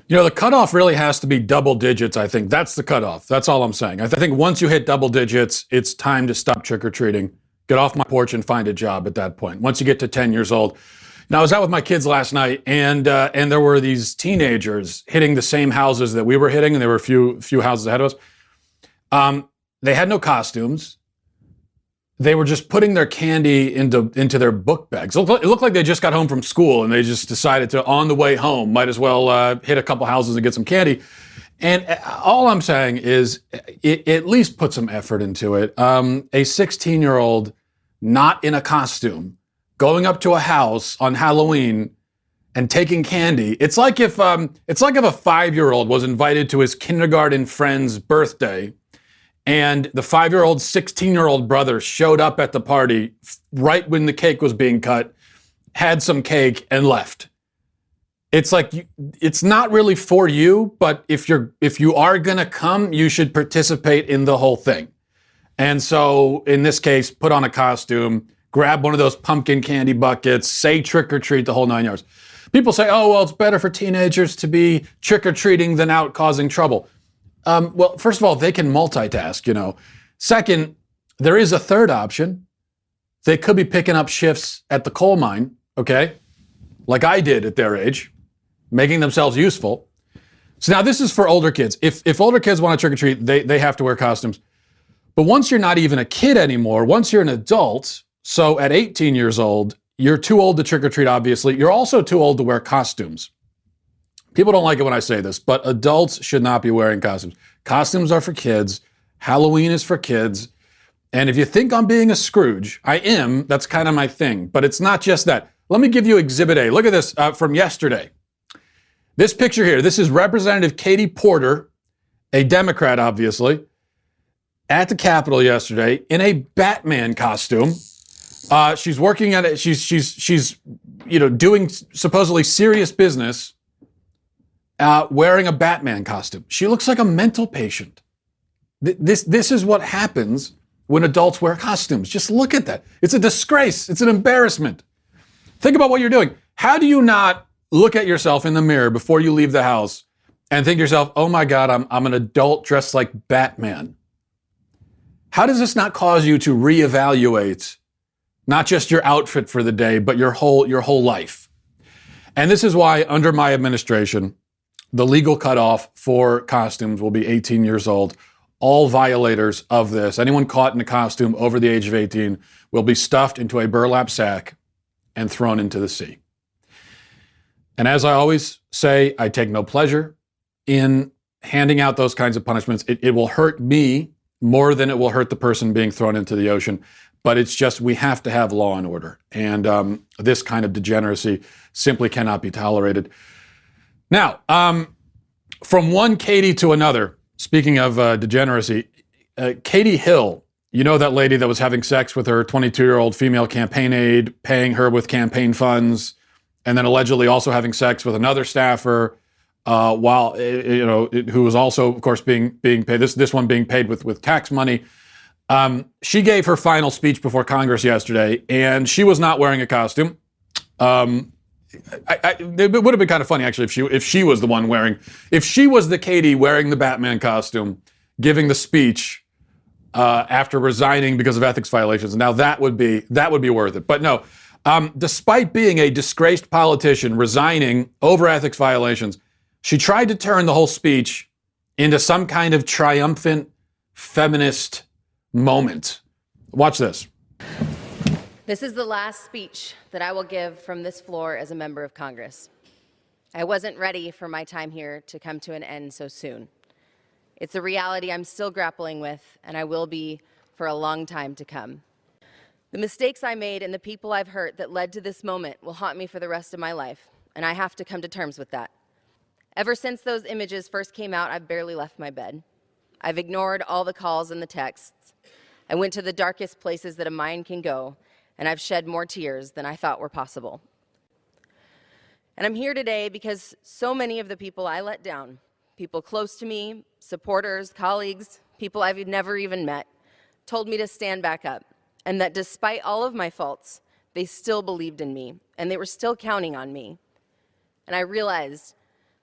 The cutoff really has to be double digits, I think. That's the cutoff. That's all I'm saying. I think once you hit double digits, it's time to stop trick-or-treating. Get off my porch and find a job at that point. Once you get to 10 years old. Now, I was out with my kids last night, and there were these teenagers hitting the same houses that we were hitting, and there were a few houses ahead of us. They had no costumes. They were just putting their candy into their book bags. It looked like they just got home from school and they just decided to, on the way home, might as well hit a couple houses and get some candy. And all I'm saying is at least put some effort into it. A 16-year-old not in a costume going up to a house on Halloween and taking candy. It's like if a 5-year-old was invited to his kindergarten friend's birthday and the 5-year-old, 16-year-old brother showed up at the party right when the cake was being cut, had some cake, and left. It's like, it's not really for you, but if you are gonna come, you should participate in the whole thing. And so, in this case, put on a costume, grab one of those pumpkin candy buckets, say trick or treat, the whole 9 yards. People say, oh, well, it's better for teenagers to be trick or treating than out causing trouble. Well, first of all, they can multitask, Second, there is a third option. They could be picking up shifts at the coal mine, okay? Like I did at their age, making themselves useful. So now this is for older kids. If older kids want to trick or treat, they have to wear costumes. But once you're not even a kid anymore, once you're an adult, so at 18 years old, you're too old to trick or treat, obviously. You're also too old to wear costumes. People don't like it when I say this, but adults should not be wearing costumes. Costumes are for kids. Halloween is for kids. And if you think I'm being a Scrooge, I am. That's kind of my thing. But it's not just that. Let me give you Exhibit A. Look at this from yesterday. This picture here, this is Representative Katie Porter, a Democrat, obviously, at the Capitol yesterday in a Batman costume. She's working at it. She's doing supposedly serious business. Wearing a Batman costume. She looks like a mental patient. This is what happens when adults wear costumes. Just look at that. It's a disgrace. It's an embarrassment. Think about what you're doing. How do you not look at yourself in the mirror before you leave the house and think to yourself, oh my God, I'm an adult dressed like Batman? How does this not cause you to reevaluate not just your outfit for the day, but your whole life? And this is why under my administration, the legal cutoff for costumes will be 18 years old. All violators of this, anyone caught in a costume over the age of 18, will be stuffed into a burlap sack and thrown into the sea. And as I always say, I take no pleasure in handing out those kinds of punishments. It will hurt me more than it will hurt the person being thrown into the ocean. But it's just, we have to have law and order. And this kind of degeneracy simply cannot be tolerated. Now, from one Katie to another, speaking of degeneracy, Katie Hill, that lady that was having sex with her 22-year-old female campaign aide, paying her with campaign funds, and then allegedly also having sex with another staffer, who was also, of course, being paid, this one being paid with tax money. She gave her final speech before Congress yesterday, and she was not wearing a costume. It would have been kind of funny, actually, if she was the one if she was the Katie wearing the Batman costume, giving the speech after resigning because of ethics violations. Now that would be worth it. But no, despite being a disgraced politician resigning over ethics violations, she tried to turn the whole speech into some kind of triumphant feminist moment. Watch this. This is the last speech that I will give from this floor as a member of Congress. I wasn't ready for my time here to come to an end so soon. It's a reality I'm still grappling with, and I will be for a long time to come. The mistakes I made and the people I've hurt that led to this moment will haunt me for the rest of my life, and I have to come to terms with that. Ever since those images first came out, I've barely left my bed. I've ignored all the calls and the texts. I went to the darkest places that a mind can go, and I've shed more tears than I thought were possible. And I'm here today because so many of the people I let down, people close to me, supporters, colleagues, people I've never even met, told me to stand back up, and that despite all of my faults, they still believed in me, and they were still counting on me. And I realized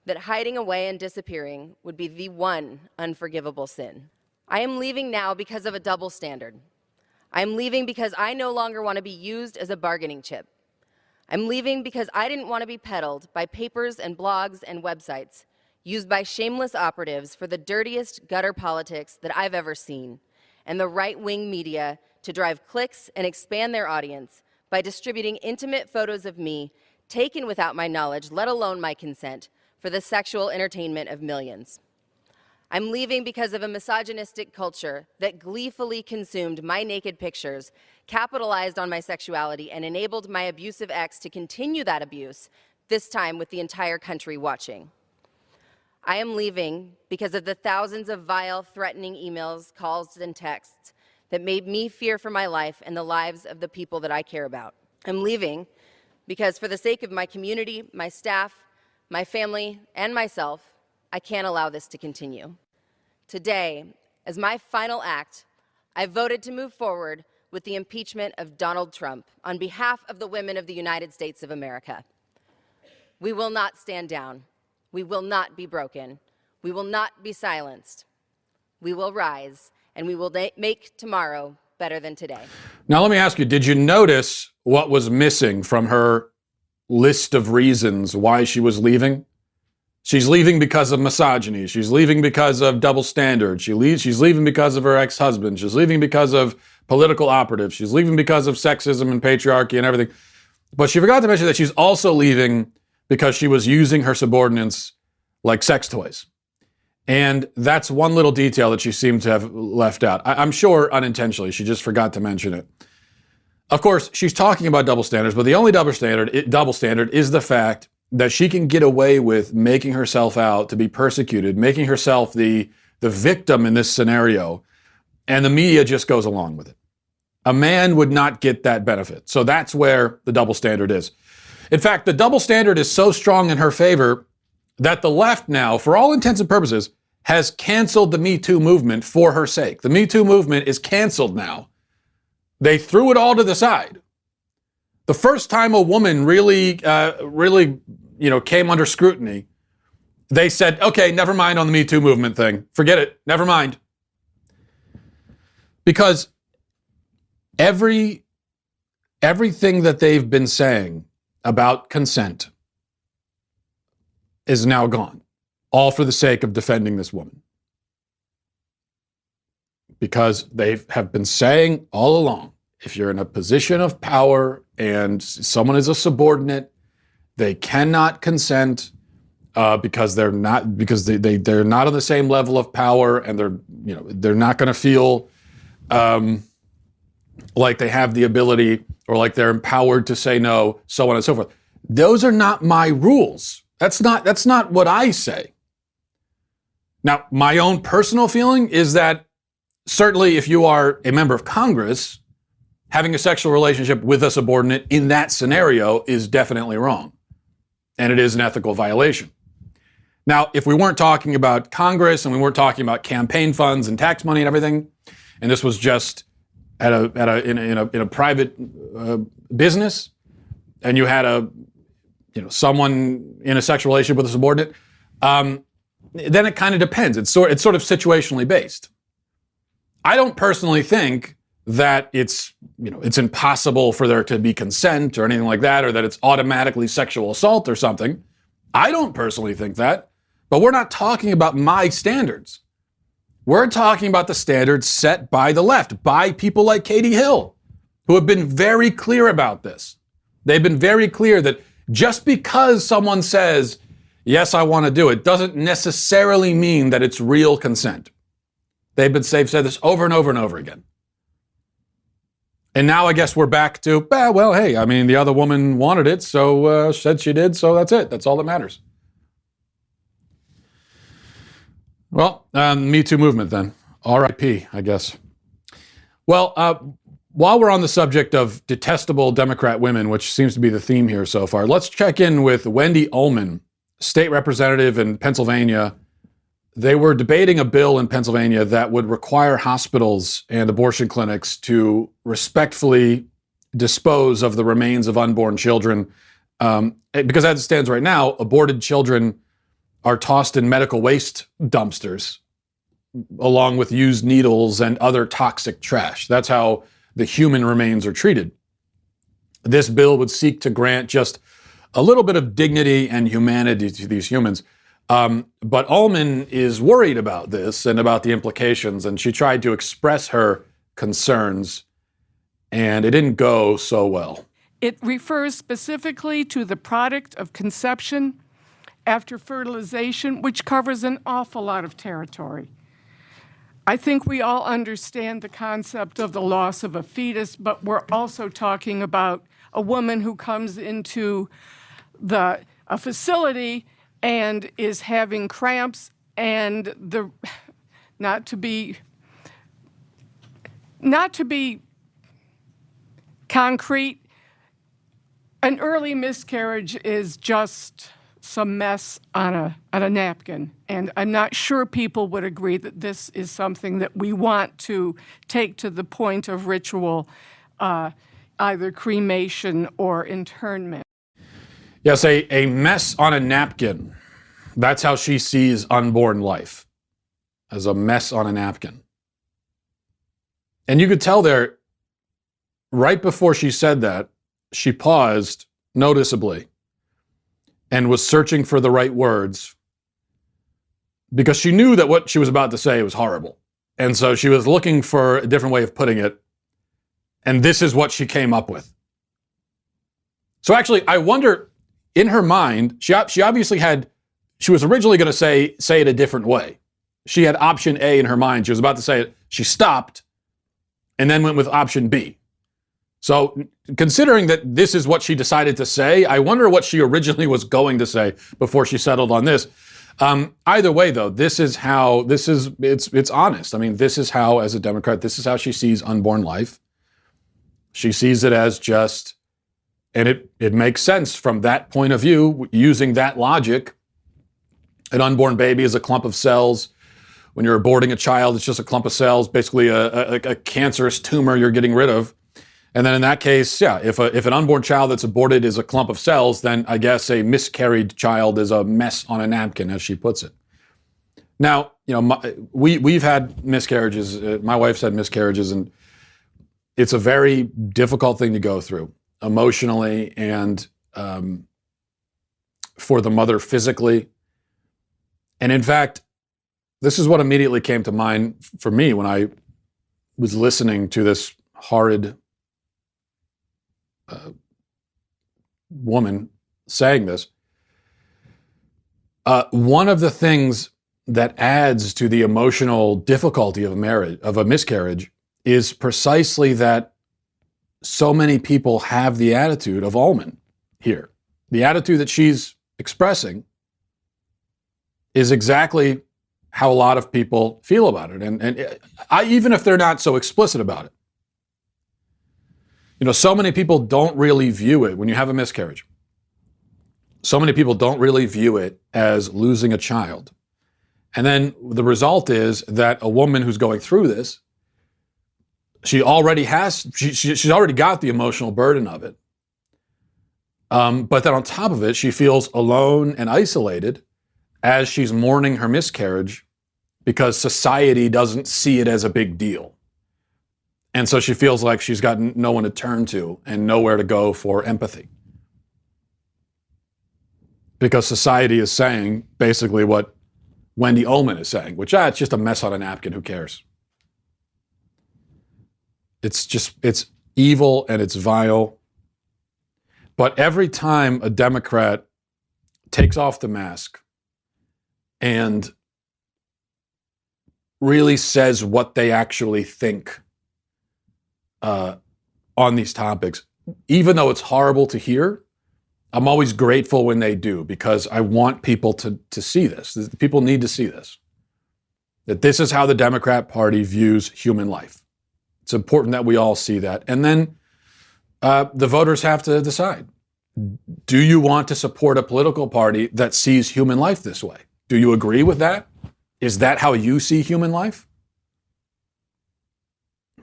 that hiding away and disappearing would be the one unforgivable sin. I am leaving now because of a double standard. I'm leaving because I no longer want to be used as a bargaining chip. I'm leaving because I didn't want to be peddled by papers and blogs and websites used by shameless operatives for the dirtiest gutter politics that I've ever seen, and the right-wing media to drive clicks and expand their audience by distributing intimate photos of me taken without my knowledge, let alone my consent, for the sexual entertainment of millions. I'm leaving because of a misogynistic culture that gleefully consumed my naked pictures, capitalized on my sexuality, and enabled my abusive ex to continue that abuse, this time with the entire country watching. I am leaving because of the thousands of vile, threatening emails, calls, and texts that made me fear for my life and the lives of the people that I care about. I'm leaving because for the sake of my community, my staff, my family, and myself, I can't allow this to continue. Today, as my final act, I voted to move forward with the impeachment of Donald Trump on behalf of the women of the United States of America. We will not stand down. We will not be broken. We will not be silenced. We will rise, and we will make tomorrow better than today. Now, let me ask you, did you notice what was missing from her list of reasons why she was leaving? She's leaving because of misogyny. She's leaving because of double standards. She's leaving because of her ex-husband. She's leaving because of political operatives. She's leaving because of sexism and patriarchy and everything. But she forgot to mention that she's also leaving because she was using her subordinates like sex toys. And that's one little detail that she seemed to have left out. I'm sure unintentionally. She just forgot to mention it. Of course, she's talking about double standards, but the only double standard is the fact that she can get away with making herself out to be persecuted, making herself the victim in this scenario, and the media just goes along with it. A man would not get that benefit. So that's where the double standard is. In fact, the double standard is so strong in her favor that the left now, for all intents and purposes, has canceled the Me Too movement for her sake. The Me Too movement is canceled now. They threw it all to the side. The first time a woman really came under scrutiny, they said, okay, never mind on the Me Too movement thing. Forget it. Never mind. Because everything that they've been saying about consent is now gone, all for the sake of defending this woman. Because they have been saying all along, if you're in a position of power and someone is a subordinate, they cannot consent because they're not on the same level of power, and they're not going to feel like they have the ability or like they're empowered to say no, so on and so forth. Those are not my rules. That's not what I say. Now, my own personal feeling is that certainly if you are a member of Congress, having a sexual relationship with a subordinate in that scenario is definitely wrong. And it is an ethical violation. Now, if we weren't talking about Congress and we weren't talking about campaign funds and tax money and everything, and this was just in a private business, and you had someone in a sexual relationship with a subordinate, then it kind of depends. It's sort of situationally based. I don't personally think that it's impossible for there to be consent or anything like that, or that it's automatically sexual assault or something. I don't personally think that, but we're not talking about my standards. We're talking about the standards set by the left, by people like Katie Hill, who have been very clear about this. They've been very clear that just because someone says, yes, I want to do it, doesn't necessarily mean that it's real consent. They've said this over and over and over again. And now I guess we're back to, well, hey, I mean, the other woman wanted it, so said she did, so that's it. That's all that matters. Well, Me Too movement then. R.I.P., I guess. Well, while we're on the subject of detestable Democrat women, which seems to be the theme here so far, let's check in with Wendy Ullman, state representative in Pennsylvania. They were debating a bill in Pennsylvania that would require hospitals and abortion clinics to respectfully dispose of the remains of unborn children. Because as it stands right now, aborted children are tossed in medical waste dumpsters along with used needles and other toxic trash. That's how the human remains are treated. This bill would seek to grant just a little bit of dignity and humanity to these humans. But Ullman is worried about this and about the implications, and she tried to express her concerns, and it didn't go so well. It refers specifically to the product of conception after fertilization, which covers an awful lot of territory. I think we all understand the concept of the loss of a fetus, but we're also talking about a woman who comes into a facility and is having cramps, and not to be concrete, an early miscarriage is just some mess on a napkin. And I'm not sure people would agree that this is something that we want to take to the point of ritual, either cremation or internment. Yes, a mess on a napkin. That's how she sees unborn life, as a mess on a napkin. And you could tell there, right before she said that, she paused noticeably and was searching for the right words because she knew that what she was about to say was horrible. And so she was looking for a different way of putting it. And this is what she came up with. So actually, I wonder, in her mind, she obviously she was originally going to say it a different way. She had option A in her mind. She was about to say it. She stopped and then went with option B. So considering that this is what she decided to say, I wonder what she originally was going to say before she settled on this. Either way, though, it's honest. I mean, this is how, as a Democrat, this is how she sees unborn life. She sees it as just, and it makes sense from that point of view, using that logic. An unborn baby is a clump of cells. When you're aborting a child, it's just a clump of cells, basically a cancerous tumor you're getting rid of. And then in that case, yeah, if an unborn child that's aborted is a clump of cells, then I guess a miscarried child is a mess on a napkin, as she puts it. Now, we've had miscarriages. My wife's had miscarriages, and it's a very difficult thing to go through emotionally and for the mother physically. And in fact, this is what immediately came to mind for me when I was listening to this horrid woman saying this. One of the things that adds to the emotional difficulty of a miscarriage is precisely that so many people have the attitude of Ullman here. The attitude that she's expressing is exactly how a lot of people feel about it. And even if they're not so explicit about it. So many people don't really view it when you have a miscarriage. So many people don't really view it as losing a child. And then the result is that a woman who's going through this, she's already got the emotional burden of it. But then on top of it, she feels alone and isolated as she's mourning her miscarriage because society doesn't see it as a big deal. And so she feels like she's got no one to turn to and nowhere to go for empathy. Because society is saying basically what Wendy Ullman is saying, which, it's just a mess on a napkin, who cares? It's evil and it's vile. But every time a Democrat takes off the mask and really says what they actually think on these topics, even though it's horrible to hear, I'm always grateful when they do, because I want people to see this. People need to see this. That this is how the Democrat Party views human life. It's important that we all see that. And then the voters have to decide. Do you want to support a political party that sees human life this way? Do you agree with that? Is that how you see human life?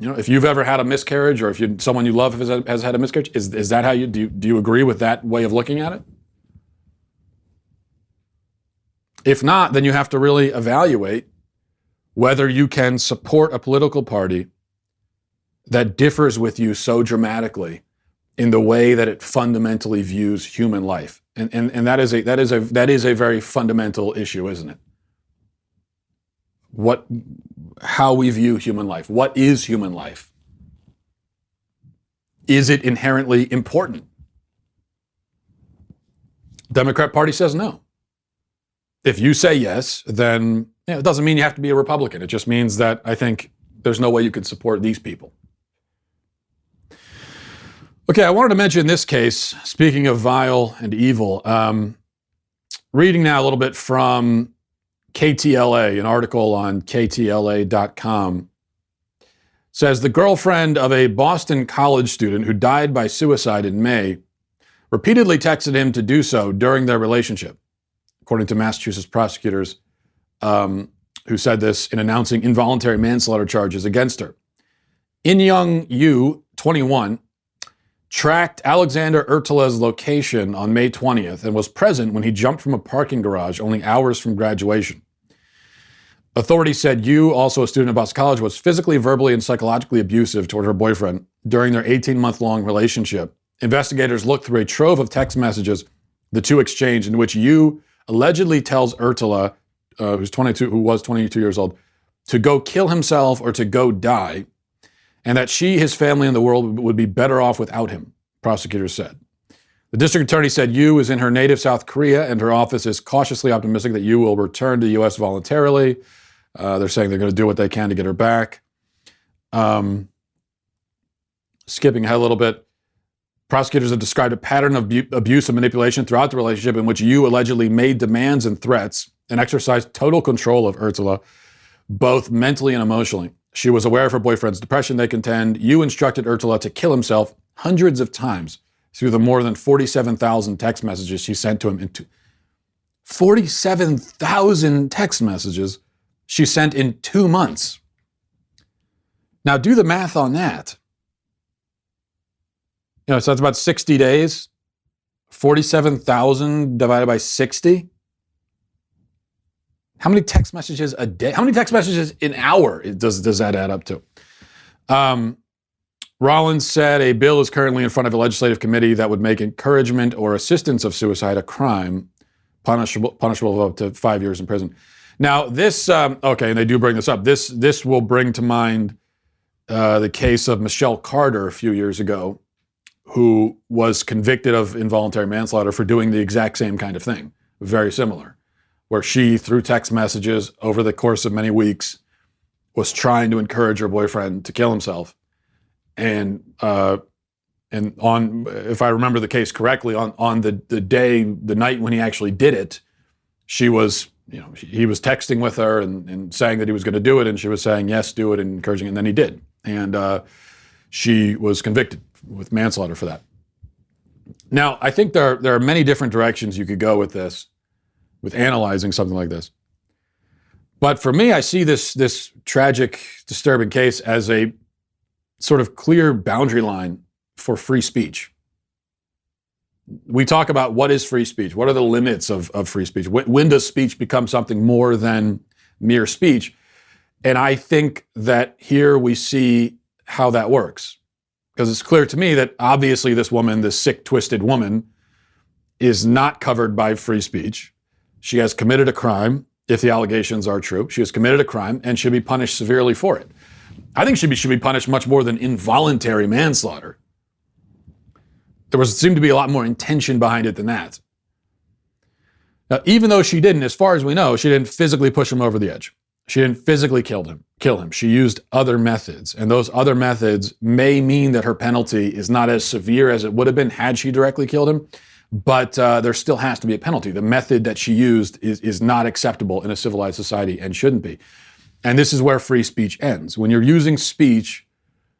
If you've ever had a miscarriage, or if someone you love has had a miscarriage, is that how do you agree with that way of looking at it? If not, then you have to really evaluate whether you can support a political party that differs with you so dramatically in the way that it fundamentally views human life. And that is a very fundamental issue, isn't it? How we view human life. What is human life? Is it inherently important? Democrat Party says no. If you say yes, then it doesn't mean you have to be a Republican. It just means that I think there's no way you could support these people. Okay, I wanted to mention this case, speaking of vile and evil. Reading now a little bit from KTLA, an article on ktla.com, says the girlfriend of a Boston college student who died by suicide in May repeatedly texted him to do so during their relationship, according to Massachusetts prosecutors who said this in announcing involuntary manslaughter charges against her. In-Young Yu, 21, tracked Alexander Ertela's location on May 20th and was present when he jumped from a parking garage only hours from graduation. Authorities said Yu, also a student at Boston College, was physically, verbally, and psychologically abusive toward her boyfriend during their 18-month-long relationship. Investigators looked through a trove of text messages the two exchanged, in which Yu allegedly tells Ertela, who was 22 years old, to go kill himself or to go die, and that she, his family, and the world would be better off without him, prosecutors said. The district attorney said Yu is in her native South Korea, and her office is cautiously optimistic that Yu will return to the U.S. voluntarily. They're saying they're going to do what they can to get her back. Skipping ahead a little bit, prosecutors have described a pattern of abuse and manipulation throughout the relationship in which Yu allegedly made demands and threats and exercised total control of Ertela, both mentally and emotionally. She was aware of her boyfriend's depression, they contend. Yu instructed Ertela to kill himself hundreds of times through the more than 47,000 text messages she sent to him. 47,000 text messages she sent in 2 months. Now do the math on that. So that's about 60 days. 47,000 divided by 60. How many text messages a day? How many text messages an hour does that add up to? Rollins said a bill is currently in front of a legislative committee that would make encouragement or assistance of suicide a crime, punishable of up to 5 years in prison. Now this, okay, and they do bring this up. This will bring to mind the case of Michelle Carter a few years ago, who was convicted of involuntary manslaughter for doing the exact same kind of thing, very similar, where she, through text messages over the course of many weeks, was trying to encourage her boyfriend to kill himself. And on, if I remember the case correctly, on the night when he actually did it, she was, he was texting with her and saying that he was going to do it, and she was saying, yes, do it, and encouraging it, and then he did. And she was convicted with manslaughter for that. Now, I think there are many different directions you could go with this, with analyzing something like this. But for me, I see this tragic, disturbing case as a sort of clear boundary line for free speech. We talk about what is free speech? What are the limits of free speech? When does speech become something more than mere speech? And I think that here we see how that works. Because it's clear to me that obviously this woman, this sick, twisted woman, is not covered by free speech. She has committed a crime, if the allegations are true. She has committed a crime and should be punished severely for it. I think she should be punished much more than involuntary manslaughter. There seemed to be a lot more intention behind it than that. Now, even though she didn't, as far as we know, she didn't physically push him over the edge. She didn't physically kill him. She used other methods, and those other methods may mean that her penalty is not as severe as it would have been had she directly killed him, but there still has to be a penalty. The method that she used is not acceptable in a civilized society and shouldn't be. And this is where free speech ends. When you're using speech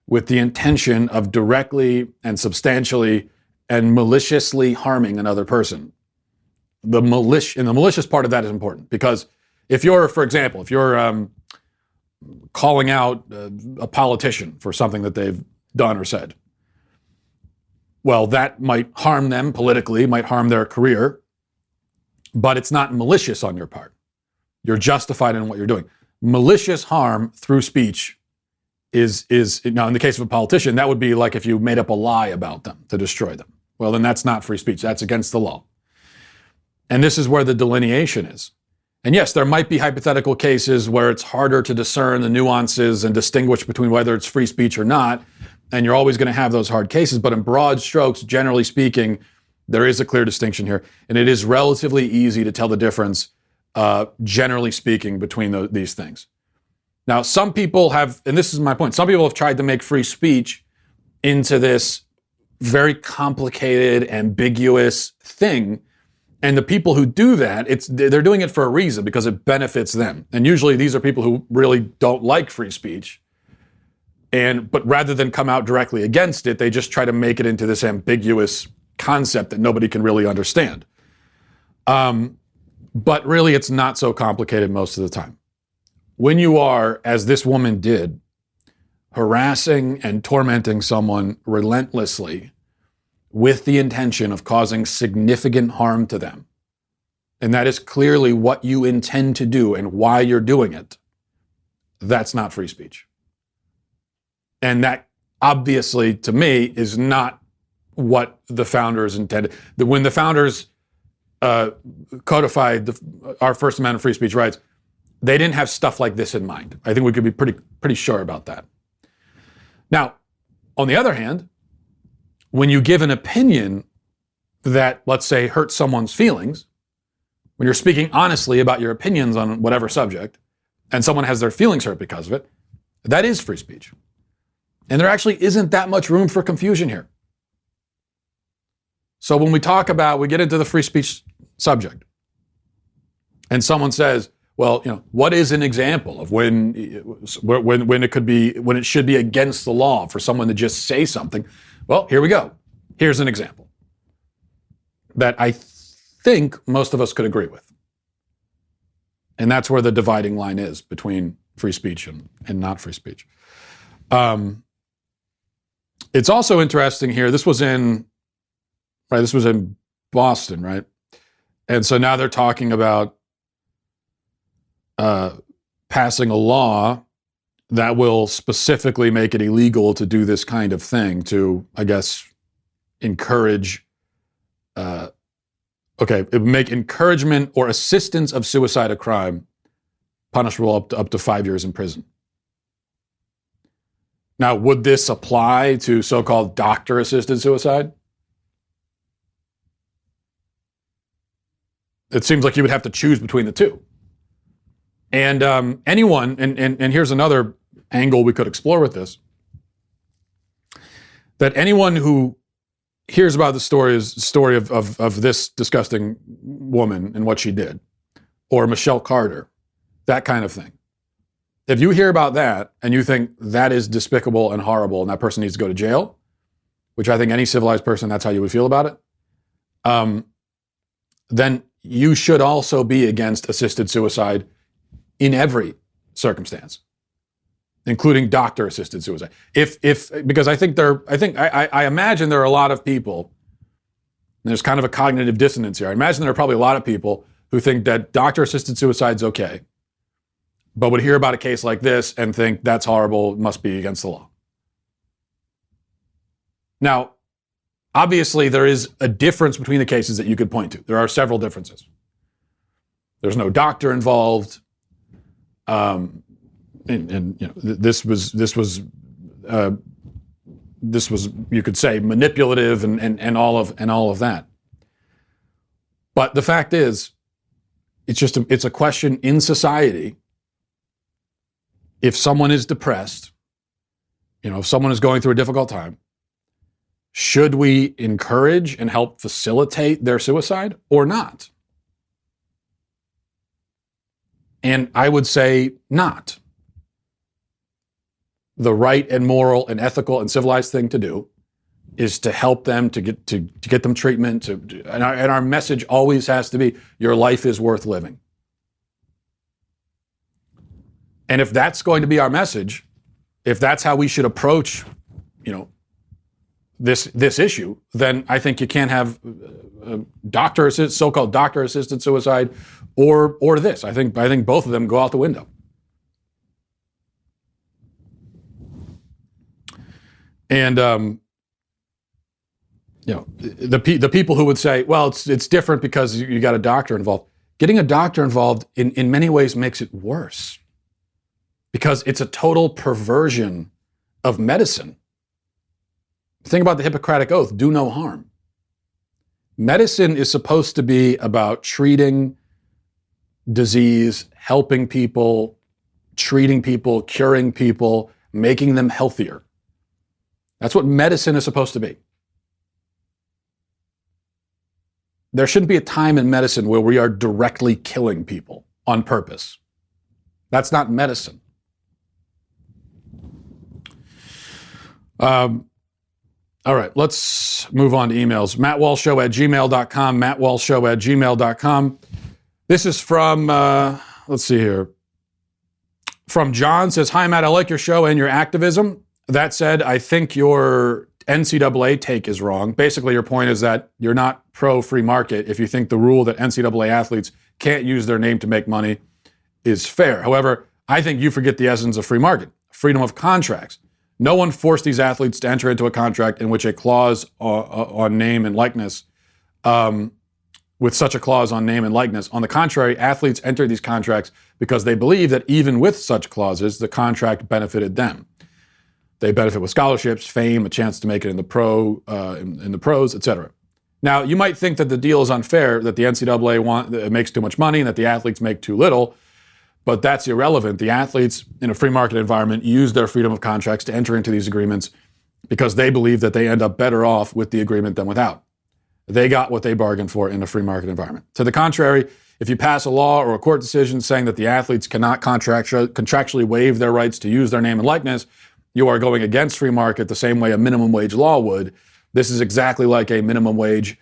with the intention of directly and substantially and maliciously harming another person, the malicious part of that is important, because if you're, for example, if you're calling out a politician for something that they've done or said, well, that might harm them politically, might harm their career, but it's not malicious on your part. You're justified in what you're doing. Malicious harm through speech is now in the case of a politician, that would be like if you made up a lie about them to destroy them. Well, then that's not free speech. That's against the law. And this is where the delineation is. And yes, there might be hypothetical cases where it's harder to discern the nuances and distinguish between whether it's free speech or not. And you're always going to have those hard cases. But in broad strokes, generally speaking, there is a clear distinction here. And it is relatively easy to tell the difference, generally speaking, between these things. Now, some people have, and this is my point, some people have tried to make free speech into this very complicated, ambiguous thing. And the people who do that, they're doing it for a reason, because it benefits them. And usually these are people who really don't like free speech. But rather than come out directly against it, they just try to make it into this ambiguous concept that nobody can really understand. But really, it's not so complicated most of the time. When you are, as this woman did, harassing and tormenting someone relentlessly with the intention of causing significant harm to them, and that is clearly what you intend to do and why you're doing it, that's not free speech. And that, obviously, to me, is not what the founders intended. When the founders codified our First Amendment free speech rights, they didn't have stuff like this in mind. I think we could be pretty sure about that. Now, on the other hand, when you give an opinion that, let's say, hurts someone's feelings, when you're speaking honestly about your opinions on whatever subject, and someone has their feelings hurt because of it, that is free speech. And there actually isn't that much room for confusion here. So when we get into the free speech subject, and someone says, well, what is an example of when it should be against the law for someone to just say something? Well, here we go. Here's an example that I think most of us could agree with. And that's where the dividing line is between free speech and not free speech. It's also interesting here. This was in Boston, right? And so now they're talking about passing a law that will specifically make it illegal to do this kind of thing, to, I guess, encourage, it would make encouragement or assistance of suicide a crime punishable up to 5 years in prison. Now, would this apply to so-called doctor-assisted suicide? It seems like you would have to choose between the two. And anyone, and here's another angle we could explore with this, that anyone who hears about the story of this disgusting woman and what she did, or Michelle Carter, that kind of thing. If you hear about that and you think that is despicable and horrible and that person needs to go to jail, which I think any civilized person, that's how you would feel about it, then you should also be against assisted suicide in every circumstance, including doctor-assisted suicide. Because I imagine there are a lot of people, and there's kind of a cognitive dissonance here. I imagine there are probably a lot of people who think that doctor-assisted suicide is okay, but would hear about a case like this and think that's horrible, must be against the law. Now, obviously, there is a difference between the cases that you could point to. There are several differences. There's no doctor involved. This was you could say manipulative and all of that. But the fact is, it's a question in society. If someone is depressed, if someone is going through a difficult time, should we encourage and help facilitate their suicide or not? And I would say not. The right and moral and ethical and civilized thing to do is to help them to get them treatment. And our message always has to be, your life is worth living. And if that's going to be our message, if that's how we should approach, this issue, then I think you can't have so-called doctor-assisted suicide, or this. I think both of them go out the window. And the people who would say, well, it's different because you got a doctor involved. Getting a doctor involved in many ways makes it worse, because it's a total perversion of medicine. Think about the Hippocratic Oath, do no harm. Medicine is supposed to be about treating disease, helping people, treating people, curing people, making them healthier. That's what medicine is supposed to be. There shouldn't be a time in medicine where we are directly killing people on purpose. That's not medicine. All right, let's move on to emails. MattWalshShow@gmail.com, MattWalshShow@gmail.com. This is from, let's see here. From John, says, hi, Matt, I like your show and your activism. That said, I think your NCAA take is wrong. Basically, your point is that you're not pro-free market if you think the rule that NCAA athletes can't use their name to make money is fair. However, I think you forget the essence of free market, freedom of contracts. No one forced these athletes to enter into a contract in which a clause on name and likeness, with such a clause on name and likeness. On the contrary, athletes enter these contracts because they believe that even with such clauses, the contract benefited them. They benefit with scholarships, fame, a chance to make it in the pros, etc. Now, you might think that the deal is unfair, that the NCAA makes too much money and that the athletes make too little, but that's irrelevant. The athletes in a free market environment use their freedom of contracts to enter into these agreements because they believe that they end up better off with the agreement than without. They got what they bargained for in a free market environment. To the contrary, if you pass a law or a court decision saying that the athletes cannot contractually waive their rights to use their name and likeness, you are going against free market the same way a minimum wage law would. This is exactly like a minimum wage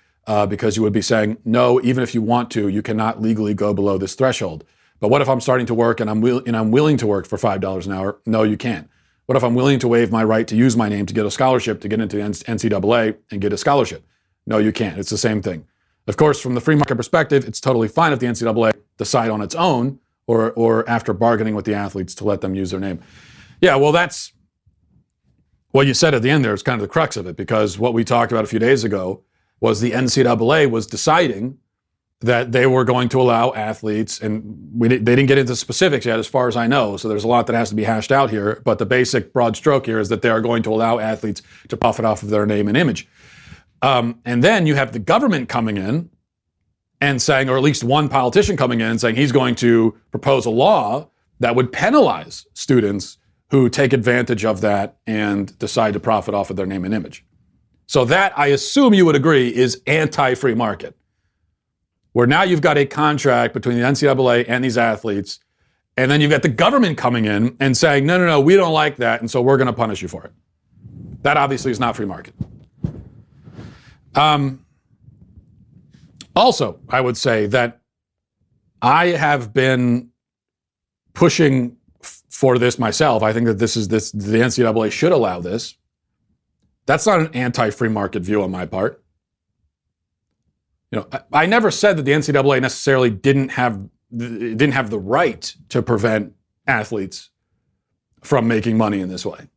because you would be saying, no, even if you want to, you cannot legally go below this threshold. But what if I'm starting to work and I'm willing to work for $5 an hour? No, you can't. What if I'm willing to waive my right to use my name to get a scholarship, to get into the NCAA and get a scholarship? No, you can't. It's the same thing. Of course, from the free market perspective, it's totally fine if the NCAA decide on its own or after bargaining with the athletes to let them use their name. Yeah, well, that's what you said at the end there is kind of the crux of it, because what we talked about a few days ago was the NCAA was deciding that they were going to allow athletes, and they didn't get into specifics yet as far as I know, so there's a lot that has to be hashed out here, but the basic broad stroke here is that they are going to allow athletes to profit off of their name and image. And then you have the government coming in and saying, or at least one politician coming in and saying he's going to propose a law that would penalize students who take advantage of that and decide to profit off of their name and image. So that, I assume you would agree, is anti-free market, where now you've got a contract between the NCAA and these athletes, and then you've got the government coming in and saying, no, we don't like that, and so we're going to punish you for it. That obviously is not free market. Also, I would say that I have been pushing for this myself. I think that the NCAA should allow this. That's not an anti-free market view on my part. I never said that the NCAA necessarily didn't have the right to prevent athletes from making money in this way. It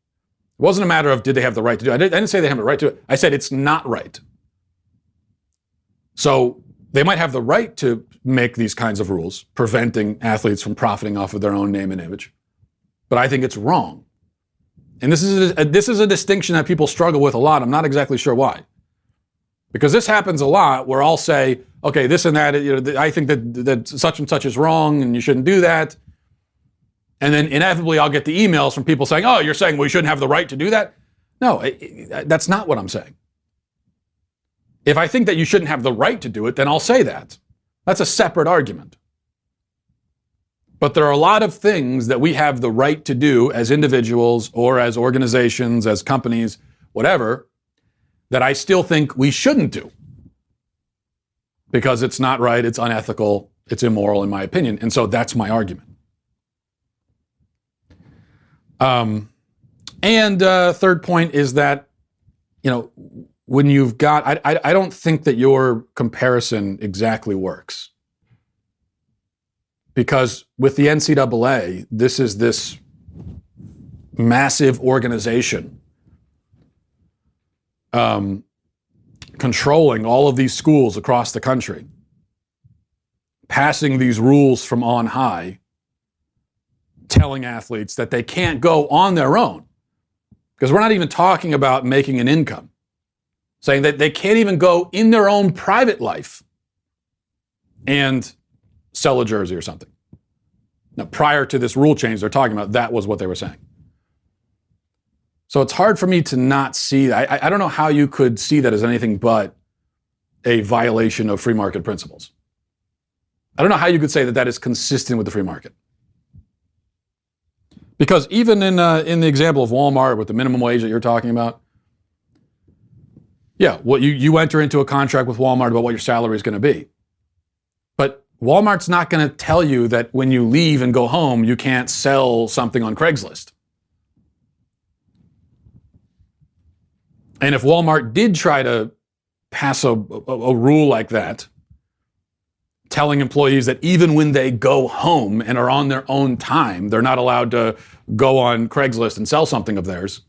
wasn't a matter of did they have the right to do it. I didn't say they have the right to it. I said it's not right. So they might have the right to make these kinds of rules, preventing athletes from profiting off of their own name and image. But I think it's wrong. And this is a distinction that people struggle with a lot. I'm not exactly sure why. Because this happens a lot where I'll say, okay, this and that, I think that such and such is wrong and you shouldn't do that. And then inevitably I'll get the emails from people saying, oh, you're saying we shouldn't have the right to do that? No, that's not what I'm saying. If I think that you shouldn't have the right to do it, then I'll say that. That's a separate argument. But there are a lot of things that we have the right to do as individuals or as organizations, as companies, whatever, that I still think we shouldn't do. Because it's not right, it's unethical, it's immoral in my opinion. And so that's my argument. Third point is that you know, when you've got, I don't think that your comparison exactly works. Because with the NCAA, this is this massive organization controlling all of these schools across the country, passing these rules from on high, telling athletes that they can't go on their own. Because we're not even talking about making an income. Saying that they can't even go in their own private life and sell a jersey or something. Now, prior to this rule change they're talking about, that was what they were saying. So it's hard for me to not see that. I don't know how you could see that as anything but a violation of free market principles. I don't know how you could say that that is consistent with the free market. Because even in the example of Walmart with the minimum wage that you're talking about, yeah, well, you enter into a contract with Walmart about what your salary is going to be. But Walmart's not going to tell you that when you leave and go home, you can't sell something on Craigslist. And if Walmart did try to pass a rule like that, telling employees that even when they go home and are on their own time, they're not allowed to go on Craigslist and sell something of theirs,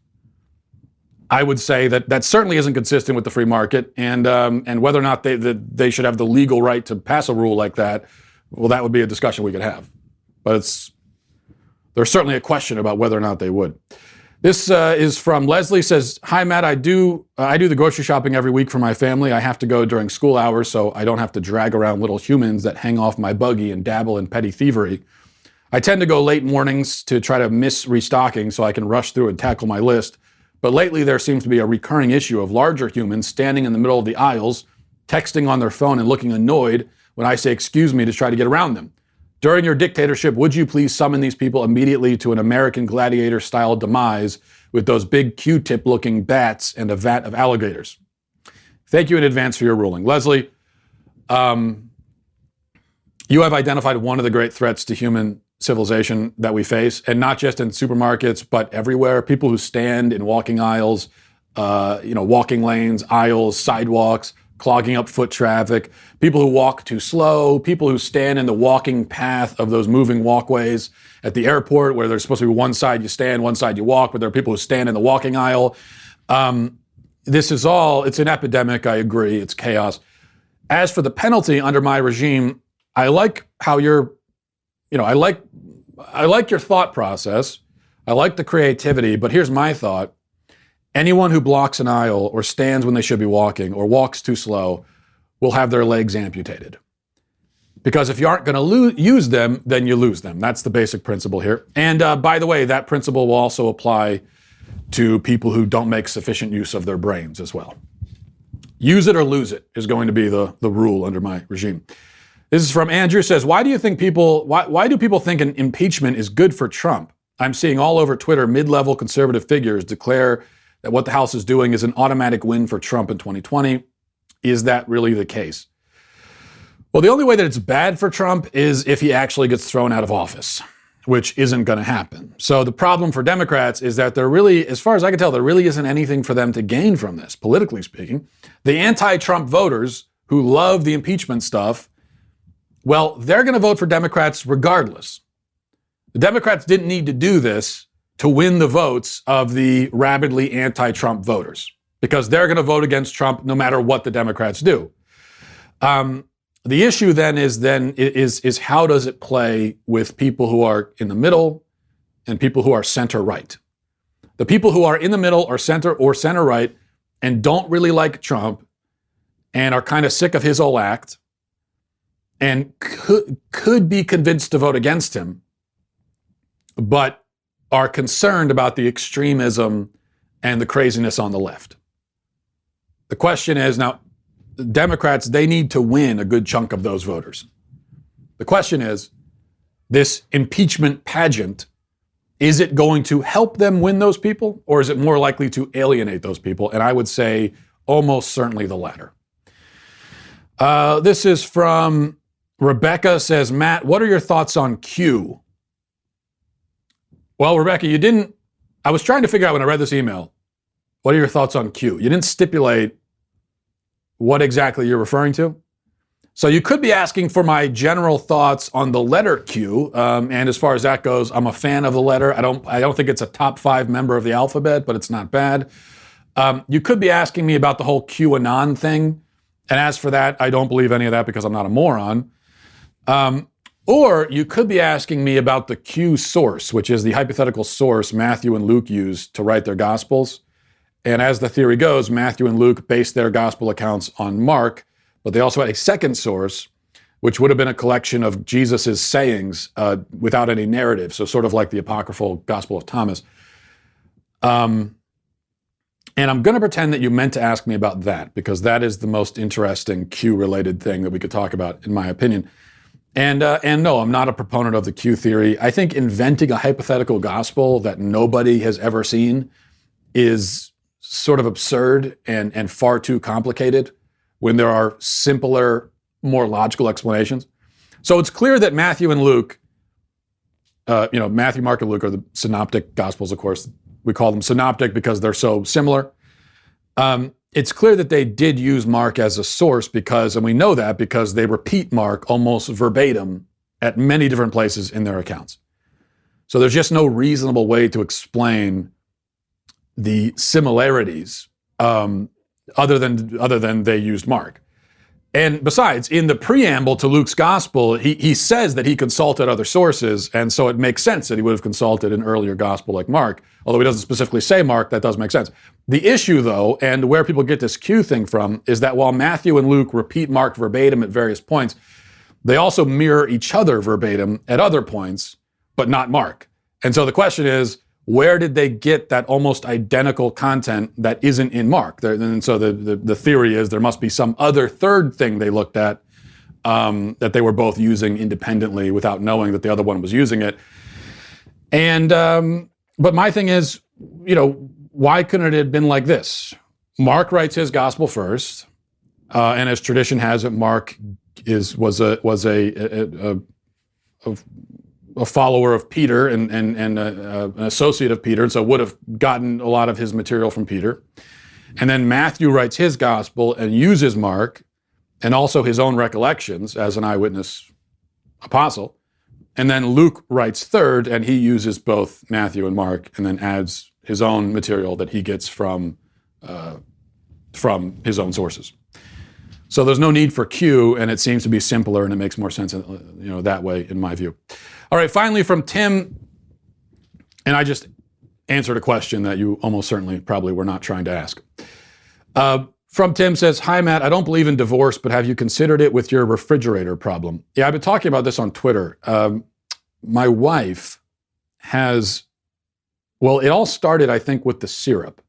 I would say that that certainly isn't consistent with the free market, and whether or not they should have the legal right to pass a rule like that, well, that would be a discussion we could have. But there's certainly a question about whether or not they would. This is from Leslie. Says, "Hi Matt, I do the grocery shopping every week for my family. I have to go during school hours, so I don't have to drag around little humans that hang off my buggy and dabble in petty thievery. I tend to go late mornings to try to miss restocking so I can rush through and tackle my list. But lately there seems to be a recurring issue of larger humans standing in the middle of the aisles, texting on their phone and looking annoyed when I say excuse me to try to get around them. During your dictatorship, would you please summon these people immediately to an American gladiator-style demise with those big Q-tip-looking bats and a vat of alligators? Thank you in advance for your ruling." Leslie, you have identified one of the great threats to human civilization that we face, and not just in supermarkets, but everywhere. People who stand in walking aisles, walking lanes, aisles, sidewalks, clogging up foot traffic, people who walk too slow, people who stand in the walking path of those moving walkways at the airport where there's supposed to be one side you stand, one side you walk, but there are people who stand in the walking aisle. It's an epidemic, I agree, it's chaos. As for the penalty under my regime, I like how I like your thought process. I like the creativity, but here's my thought. Anyone who blocks an aisle or stands when they should be walking or walks too slow will have their legs amputated. Because if you aren't going to use them, then you lose them. That's the basic principle here. And by the way, that principle will also apply to people who don't make sufficient use of their brains as well. Use it or lose it is going to be the rule under my regime. This is from Andrew. Says, why do people think an impeachment is good for Trump? I'm seeing all over Twitter mid-level conservative figures declare that what the House is doing is an automatic win for Trump in 2020. Is that really the case? Well, the only way that it's bad for Trump is if he actually gets thrown out of office, which isn't going to happen. So the problem for Democrats is that there really, as far as I can tell, there really isn't anything for them to gain from this, politically speaking. The anti-Trump voters who love the impeachment stuff, well, they're going to vote for Democrats regardless. The Democrats didn't need to do this to win the votes of the rabidly anti-Trump voters, because they're going to vote against Trump no matter what the Democrats do. The issue then is how does it play with people who are in the middle and people who are center-right? The people who are in the middle or center-right and don't really like Trump and are kind of sick of his whole act and could be convinced to vote against him, but are concerned about the extremism and the craziness on the left. The question is, now, the Democrats, they need to win a good chunk of those voters. The question is, this impeachment pageant, is it going to help them win those people, or is it more likely to alienate those people? And I would say almost certainly the latter. This is from Rebecca. Says, Matt, what are your thoughts on Q? Well, Rebecca, I was trying to figure out when I read this email, What are your thoughts on Q? You didn't stipulate what exactly you're referring to. So you could be asking for my general thoughts on the letter Q, and as far as that goes, I'm a fan of the letter. I don't think it's a top 5 member of the alphabet, but it's not bad. You could be asking me about the whole QAnon thing, and as for that, I don't believe any of that because I'm not a moron. Or you could be asking me about the Q source, which is the hypothetical source Matthew and Luke used to write their Gospels. And as the theory goes, Matthew and Luke based their Gospel accounts on Mark, but they also had a second source, which would have been a collection of Jesus's sayings without any narrative, so sort of like the apocryphal Gospel of Thomas. And I'm going to pretend that you meant to ask me about that, because that is the most interesting Q-related thing that we could talk about, in my opinion. And no, I'm not a proponent of the Q theory. I think inventing a hypothetical gospel that nobody has ever seen is sort of absurd and far too complicated when there are simpler, more logical explanations. So it's clear that Matthew and Luke, Matthew, Mark, and Luke are the synoptic gospels, of course. We call them synoptic because they're so similar. It's clear that they did use Mark as a source because, and we know that because they repeat Mark almost verbatim at many different places in their accounts. So there's just no reasonable way to explain the similarities other than they used Mark. And besides, in the preamble to Luke's gospel, he says that he consulted other sources, and so it makes sense that he would have consulted an earlier gospel like Mark. Although he doesn't specifically say Mark, that does make sense. The issue, though, and where people get this Q thing from, is that while Matthew and Luke repeat Mark verbatim at various points, they also mirror each other verbatim at other points, but not Mark. And so the question is, where did they get that almost identical content that isn't in Mark? And so the theory is there must be some other third thing they looked at that they were both using independently without knowing that the other one was using it. And but my thing is, why couldn't it have been like this? Mark writes his gospel first, and as tradition has it, Mark was a follower of Peter and an associate of Peter, and so would have gotten a lot of his material from Peter. And then Matthew writes his gospel and uses Mark and also his own recollections as an eyewitness apostle. And then Luke writes third, and he uses both Matthew and Mark and then adds his own material that he gets from his own sources. So there's no need for Q, and it seems to be simpler, and it makes more sense, that way, in my view. All right, finally from Tim, and I just answered a question that you almost certainly probably were not trying to ask. From Tim says, "Hi Matt, I don't believe in divorce, but have you considered it with your refrigerator problem?" Yeah, I've been talking about this on Twitter. My wife it all started, I think, with the syrup.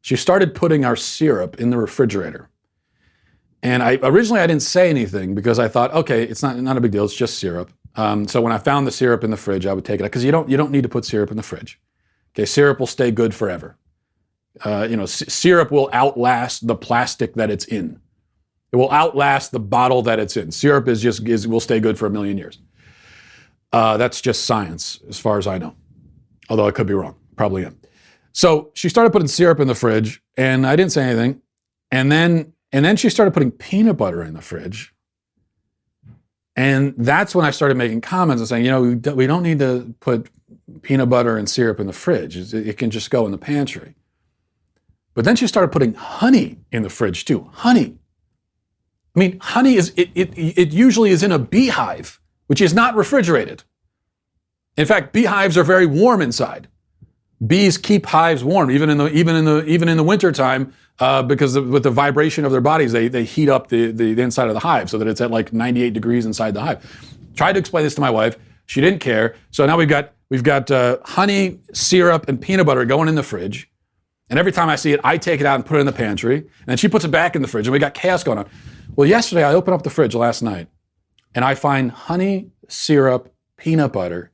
She started putting our syrup in the refrigerator. And originally I didn't say anything because I thought, okay, it's not a big deal, it's just syrup. So when I found the syrup in the fridge, I would take it out because you don't need to put syrup in the fridge. Okay, syrup will stay good forever. Syrup will outlast the plastic that it's in. It will outlast the bottle that it's in. Syrup will stay good for 1 million years. That's just science, as far as I know. Although I could be wrong, probably am. So she started putting syrup in the fridge, and I didn't say anything. And then she started putting peanut butter in the fridge. And that's when I started making comments and saying, we don't need to put peanut butter and syrup in the fridge. It can just go in the pantry. But then she started putting honey in the fridge too. Honey. I mean, honey it usually is in a beehive, which is not refrigerated. In fact, beehives are very warm inside. Bees keep hives warm, even in the wintertime, because with the vibration of their bodies, they heat up the inside of the hive so that it's at like 98 degrees inside the hive. Tried to explain this to my wife. She didn't care. So now we've got honey, syrup, and peanut butter going in the fridge. And every time I see it, I take it out and put it in the pantry. And then she puts it back in the fridge, and we got chaos going on. Well, yesterday I opened up the fridge last night, and I find honey, syrup, peanut butter,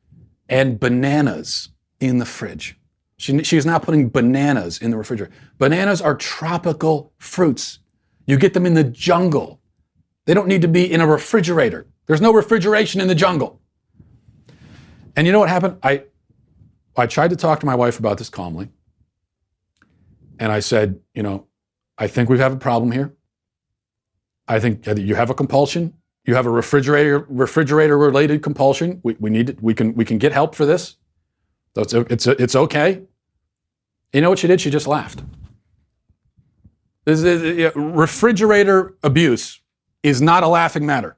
and bananas in the fridge. She is now putting bananas in the refrigerator. Bananas are tropical fruits. You get them in the jungle. They don't need to be in a refrigerator. There's no refrigeration in the jungle. And you know what happened? I tried to talk to my wife about this calmly. And I said, I think we have a problem here. I think you have a compulsion. You have a refrigerator related compulsion. We need it. We can get help for this. So it's okay. You know what she did? She just laughed. Refrigerator abuse is not a laughing matter.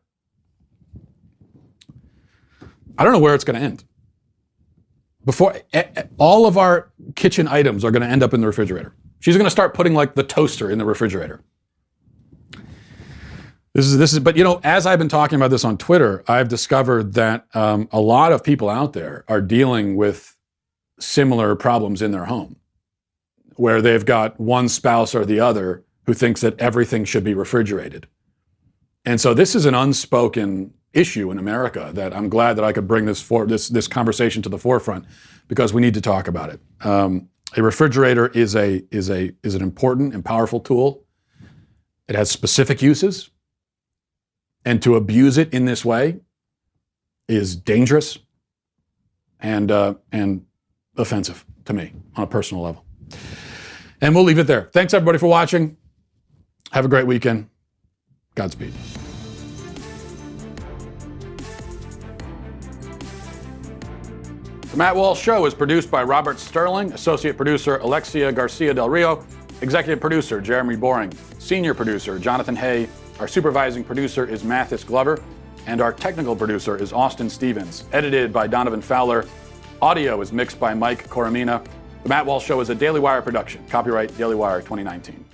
I don't know where it's going to end. All of our kitchen items are going to end up in the refrigerator. She's going to start putting like the toaster in the refrigerator. But as I've been talking about this on Twitter, I've discovered that a lot of people out there are dealing with similar problems in their home, where they've got one spouse or the other who thinks that everything should be refrigerated. And so this is an unspoken issue in America that I'm glad that I could bring this conversation to the forefront, because we need to talk about it. A refrigerator is an important and powerful tool. It has specific uses, and to abuse it in this way is dangerous and offensive to me on a personal level. And we'll leave it there. Thanks everybody for watching. Have a great weekend. Godspeed. The Matt Walsh Show is produced by Robert Sterling, associate producer Alexia Garcia Del Rio, executive producer Jeremy Boring, senior producer Jonathan Hay, our supervising producer is Mathis Glover, and our technical producer is Austin Stevens, edited by Donovan Fowler. Audio is mixed by Mike Coromina. The Matt Walsh Show is a Daily Wire production. Copyright Daily Wire 2019.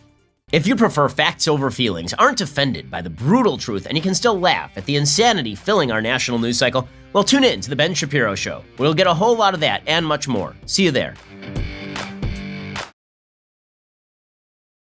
If you prefer facts over feelings, aren't offended by the brutal truth, and you can still laugh at the insanity filling our national news cycle, well, tune in to The Ben Shapiro Show. We'll get a whole lot of that and much more. See you there.